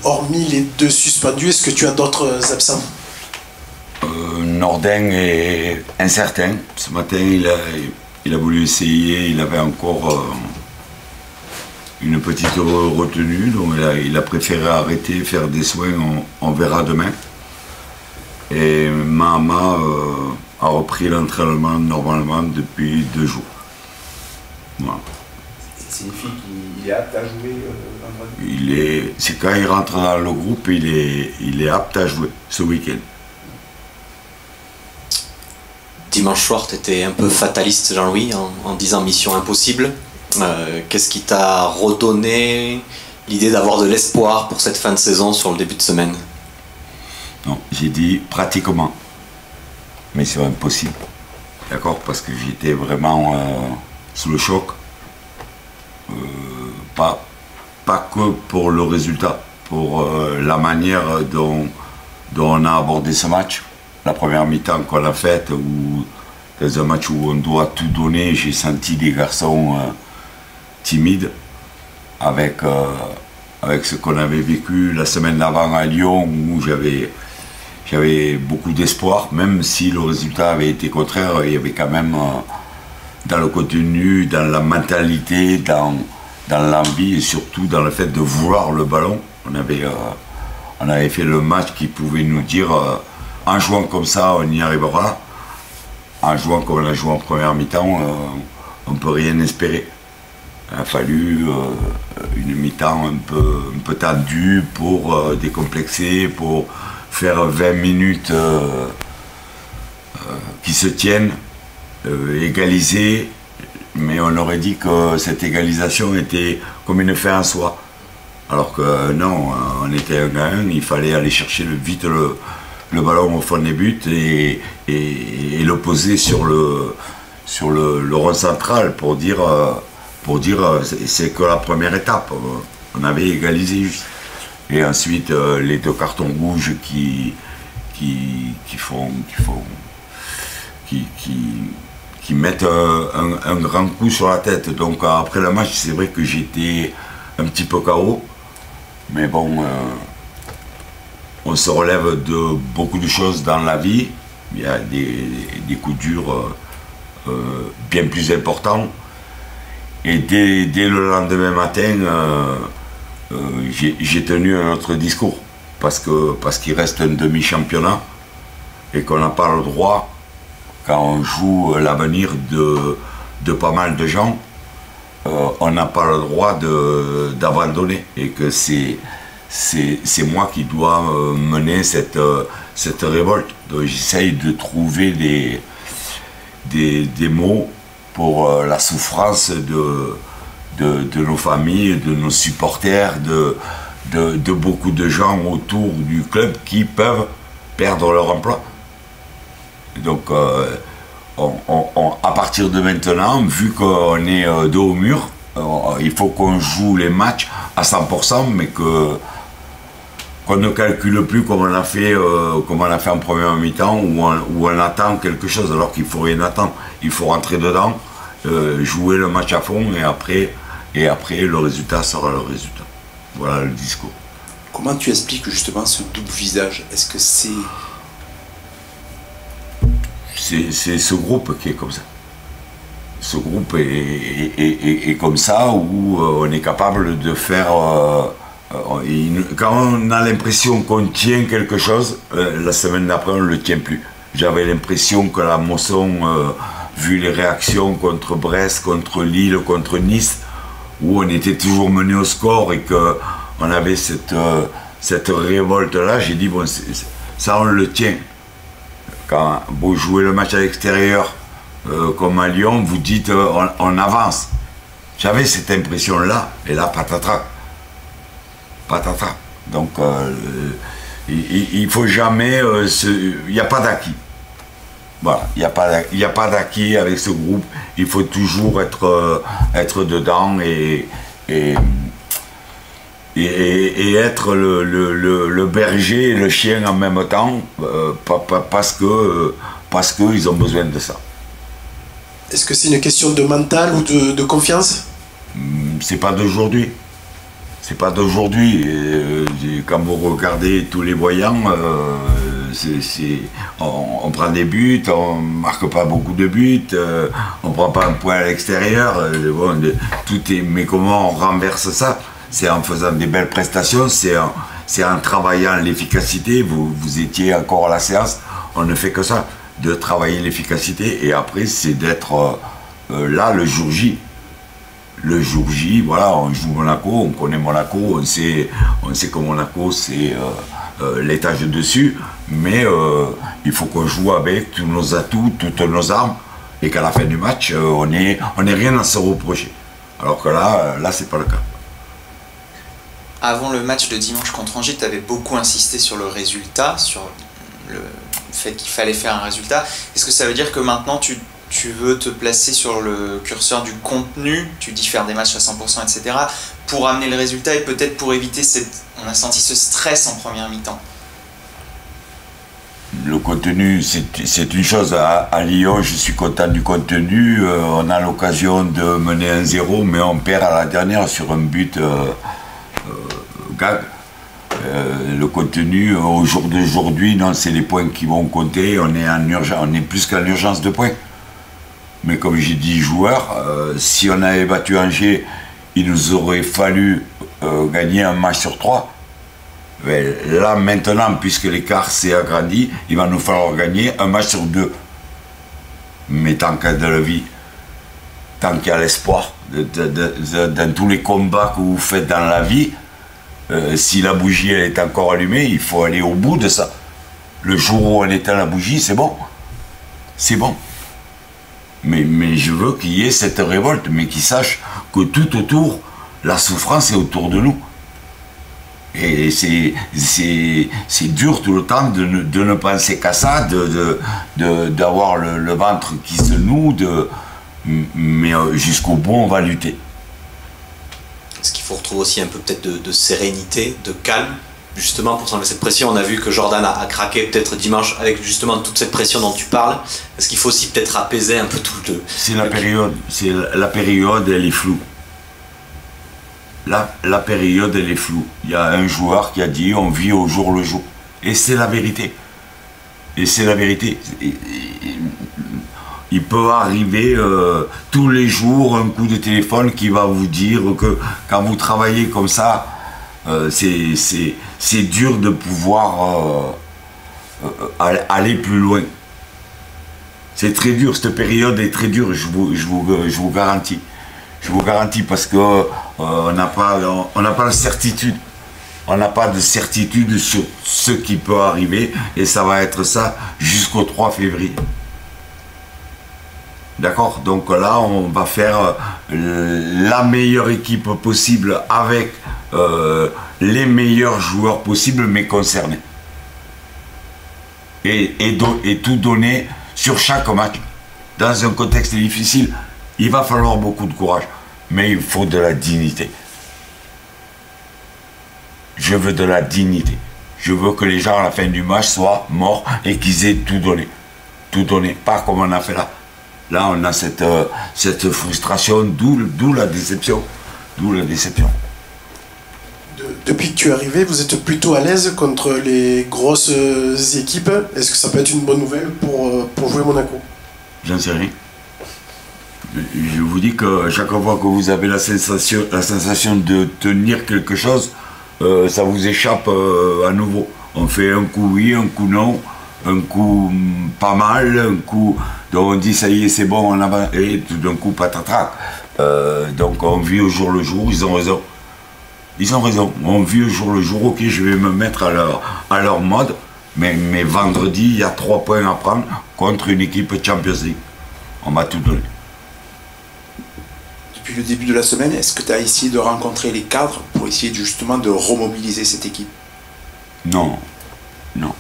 Hormis les 2 suspendus, est-ce que tu as d'autres absents? Nordin est incertain. Ce matin, il a voulu essayer, il avait encore une petite retenue, donc il a préféré arrêter, faire des soins, on verra demain. Et Mahama a repris l'entraînement normalement depuis 2 jours. Voilà. Ça signifie qu'il est apte à jouer vendredi? C'est quand il rentre dans le groupe, il est apte à jouer ce week-end. Dimanche soir, tu étais un peu fataliste, Jean-Louis, en disant mission impossible. Qu'est-ce qui t'a redonné l'idée d'avoir de l'espoir pour cette fin de saison sur le début de semaine? Non, j'ai dit pratiquement. Mais c'est impossible. D'accord? Parce que j'étais vraiment sous le choc. Pas que pour le résultat, pour la manière dont on a abordé ce match. La première mi-temps qu'on a faite, ou dans un match où on doit tout donner, j'ai senti des garçons timides avec ce qu'on avait vécu la semaine d'avant à Lyon, où j'avais beaucoup d'espoir, même si le résultat avait été contraire. Il y avait quand même dans le contenu, dans la mentalité, dans l'envie et surtout dans le fait de vouloir le ballon. On avait fait le match qui pouvait nous dire en jouant comme ça on y arrivera, en jouant comme on a joué en première mi-temps on ne peut rien espérer. Il a fallu une mi-temps un peu tendue pour décomplexer, pour faire 20 minutes qui se tiennent, égaliser, mais on aurait dit que cette égalisation était comme une fin en soi. Alors que non, on était 1 à 1, il fallait aller chercher vite le ballon au fond des buts et le poser sur le rond central pour dire c'est que la première étape. On avait égalisé juste. Et ensuite les 2 cartons rouges qui mettent un grand coup sur la tête. Donc après le match, c'est vrai que j'étais un petit peu KO. Mais bon, on se relève de beaucoup de choses dans la vie. Il y a des coups durs bien plus importants. Et dès le lendemain matin, j'ai tenu un autre discours. Parce qu'il reste un demi-championnat et qu'on n'a pas le droit, quand on joue l'avenir de pas mal de gens, on n'a pas le droit d'abandonner, et que c'est moi qui dois mener cette révolte. Donc j'essaye de trouver des mots pour la souffrance de nos familles, de nos supporters, de beaucoup de gens autour du club qui peuvent perdre leur emploi. Donc à partir de maintenant, vu qu'on est dos au mur, il faut qu'on joue les matchs à 100%, mais qu'on ne calcule plus comme on a fait en première mi-temps, où on attend quelque chose alors qu'il ne faut rien attendre. Il faut rentrer dedans, jouer le match à fond, et après le résultat sera le résultat. Voilà le discours. Comment tu expliques justement ce double visage? Est-ce que c'est ce groupe qui est comme ça. Ce groupe est comme ça, où on est capable de faire... quand on a l'impression qu'on tient quelque chose, la semaine d'après on ne le tient plus. J'avais l'impression que la Mosson, vu les réactions contre Brest, contre Lille, contre Nice, où on était toujours mené au score et qu'on avait cette révolte-là, j'ai dit, bon, ça on le tient. Quand vous jouez le match à l'extérieur, comme à Lyon, vous dites on avance. J'avais cette impression-là, et là, patatras. Patatras. Donc, il ne faut jamais... il n'y a pas d'acquis. Voilà, il n'y a pas d'acquis avec ce groupe. Il faut toujours être dedans et être le berger et le chien en même temps, parce qu'ils ont besoin de ça. Est-ce que c'est une question de mental ou de confiance? C'est pas d'aujourd'hui. C'est pas d'aujourd'hui. Quand vous regardez tous les voyants, on prend des buts, on marque pas beaucoup de buts, on prend pas un point à l'extérieur. Bon, mais comment on renverse ça? C'est en faisant des belles prestations, c'est en travaillant l'efficacité. Vous étiez encore à la séance, on ne fait que ça, de travailler l'efficacité. Et après, c'est d'être là le jour J. Le jour J, voilà, on joue Monaco, on connaît Monaco, on sait que Monaco c'est l'étage dessus, mais il faut qu'on joue avec tous nos atouts, toutes nos armes, et qu'à la fin du match, on n'ait rien à se reprocher. Alors que là c'est pas le cas. Avant le match de dimanche contre Angers, tu avais beaucoup insisté sur le résultat, sur le fait qu'il fallait faire un résultat. Est-ce que ça veut dire que maintenant tu veux te placer sur le curseur du contenu, tu dis faire des matchs à 100%, etc., pour amener le résultat et peut-être pour éviter on a senti ce stress en première mi-temps? Le contenu, c'est une chose. À Lyon, je suis content du contenu. On a l'occasion de mener 1-0, mais on perd à la dernière sur un but gag. Le contenu, au jour d'aujourd'hui, non, c'est les points qui vont compter. On est plus qu'en urgence de points. Mais comme j'ai dit, joueurs, si on avait battu Angers, il nous aurait fallu gagner un match sur 3. Mais là, maintenant, puisque l'écart s'est agrandi, il va nous falloir gagner un match sur 2. Mais tant qu'il y a de la vie, tant qu'il y a l'espoir, dans tous les combats que vous faites dans la vie, si la bougie elle est encore allumée, il faut aller au bout de ça. Le jour où on éteint la bougie, c'est bon. C'est bon. Mais je veux qu'il y ait cette révolte, mais qu'ils sachent que tout autour, la souffrance est autour de nous. Et c'est dur tout le temps de ne penser qu'à ça, d'avoir le ventre qui se noue, mais jusqu'au bout, on va lutter. Est-ce qu'il faut retrouver aussi un peu peut-être de sérénité, de calme, justement pour s'enlever cette pression? On a vu que Jordan a craqué peut-être dimanche avec justement toute cette pression dont tu parles. Est-ce qu'il faut aussi peut-être apaiser un peu tout le... C'est la période, elle est floue. La période, elle est floue. Il y a un joueur qui a dit on vit au jour le jour. Et c'est la vérité. Et c'est la vérité. Il peut arriver tous les jours un coup de téléphone qui va vous dire que quand vous travaillez comme ça, c'est dur de pouvoir aller plus loin. C'est très dur, cette période est très dure, je vous garantis. Je vous garantis parce que on n'a pas de certitude. On n'a pas de certitude sur ce qui peut arriver et ça va être ça jusqu'au 3 février. D'accord? Donc là, on va faire la meilleure équipe possible avec les meilleurs joueurs possibles, mais concernés. Et tout donner sur chaque match. Dans un contexte difficile, il va falloir beaucoup de courage, mais il faut de la dignité. Je veux de la dignité. Je veux que les gens à la fin du match soient morts et qu'ils aient tout donné. Tout donné, pas comme on a fait là. Là, on a cette frustration, d'où la déception. D'où la déception. Depuis que tu es arrivé, vous êtes plutôt à l'aise contre les grosses équipes. Est-ce que ça peut être une bonne nouvelle pour jouer Monaco? J'en sais rien. Je vous dis que chaque fois que vous avez la sensation de tenir quelque chose, ça vous échappe à nouveau. On fait un coup oui, un coup non, un coup pas mal, un coup... Donc on dit ça y est, c'est bon, on avance, et tout d'un coup, patatrac. Donc on vit au jour le jour, ils ont raison. Ils ont raison, on vit au jour le jour, ok, je vais me mettre à leur mode, mais vendredi, il y a 3 points à prendre contre une équipe Champions League. On va tout donner. Depuis le début de la semaine, est-ce que tu as essayé de rencontrer les cadres pour essayer justement de remobiliser cette équipe? Non, non,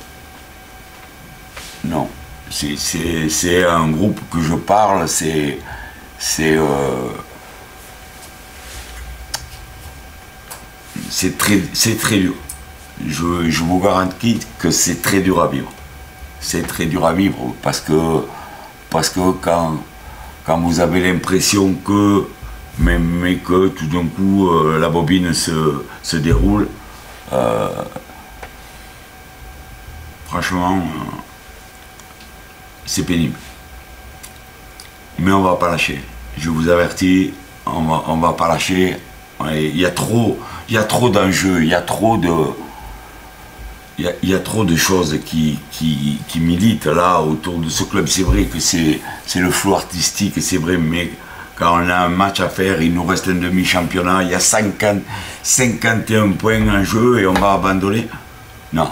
non. C'est un groupe que je parle, c'est très dur. Je vous garantis que c'est très dur à vivre. C'est très dur à vivre parce que quand vous avez l'impression que mais que tout d'un coup la bobine se déroule. Franchement, c'est pénible. Mais on va pas lâcher. Je vous avertis, on va pas lâcher. Il y a trop d'enjeux, il y a trop de choses qui militent là autour de ce club. C'est vrai que c'est le flou artistique, c'est vrai, mais quand on a un match à faire, il nous reste un demi-championnat, il y a 51 points en jeu et on va abandonner. Non,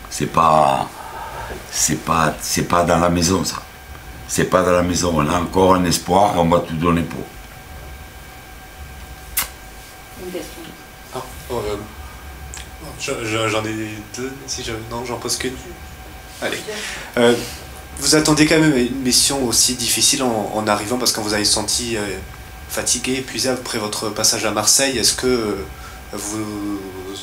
c'est pas dans la maison ça. C'est pas dans la maison, on a encore un espoir, on va tout donner pour. Une question. J'en ai deux, non, j'en pose qu'une. Allez. Vous attendiez quand même une mission aussi difficile en arrivant, parce que quand vous avez senti fatigué, épuisé après votre passage à Marseille, est-ce que vous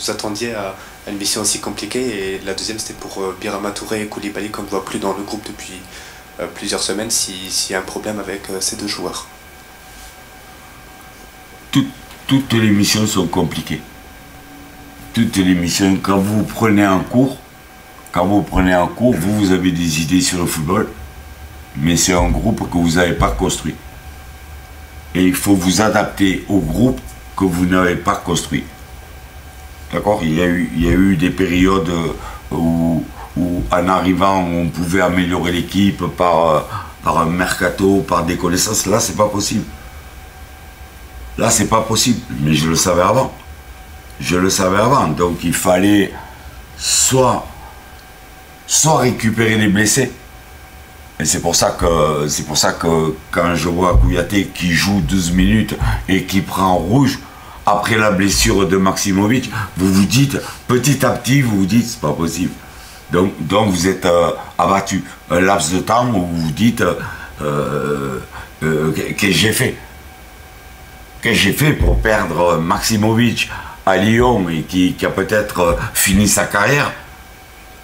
attendiez à une mission aussi compliquée? Et la deuxième, c'était pour Birama Touré et Koulibaly, qu'on ne voit plus dans le groupe depuis plusieurs semaines, s'il y a un problème avec ces deux joueurs. Toutes les missions sont compliquées. Toutes les missions, quand vous prenez un cours, vous avez des idées sur le football, mais c'est un groupe que vous n'avez pas construit. Et il faut vous adapter au groupe que vous n'avez pas construit. D'accord ? Il y a eu des périodes où en arrivant, on pouvait améliorer l'équipe par un mercato, par des connaissances. Là, c'est pas possible. Là, c'est pas possible. Mais je le savais avant. Donc, il fallait soit récupérer les blessés. Et c'est pour ça que quand je vois Kouyaté qui joue 12 minutes et qui prend rouge, après la blessure de Maximovic, vous vous dites, petit à petit, c'est pas possible. Donc vous êtes abattu. Un laps de temps où vous vous dites, qu'est-ce que j'ai fait? Qu'est-ce que j'ai fait pour perdre Maximovic à Lyon et qui a peut-être fini sa carrière?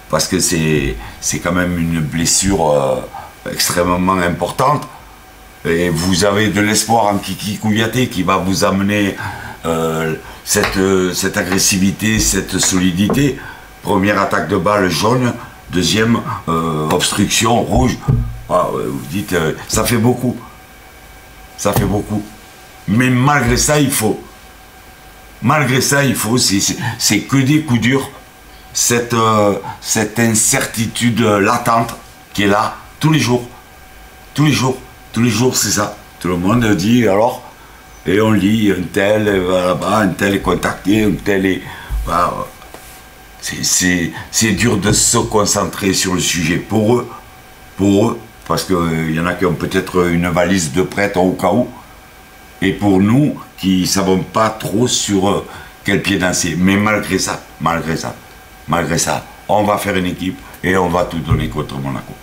Parce que c'est quand même une blessure extrêmement importante. Et vous avez de l'espoir en Kiki Kouyaté qui va vous amener cette agressivité, cette solidité. Première attaque de balle jaune, deuxième obstruction rouge. Ah, vous dites, ça fait beaucoup. Ça fait beaucoup. Mais malgré ça, il faut. C'est que des coups durs. Cette incertitude latente qui est là tous les jours. Tous les jours, c'est ça. Tout le monde dit alors, et on lit, un tel va là-bas, un tel est contacté, un tel est. Voilà. C'est dur de se concentrer sur le sujet pour eux, parce qu'il y en a qui ont peut-être une valise de prête au cas où, et pour nous qui ne savons pas trop sur quel pied danser. Mais malgré ça, on va faire une équipe et on va tout donner contre Monaco.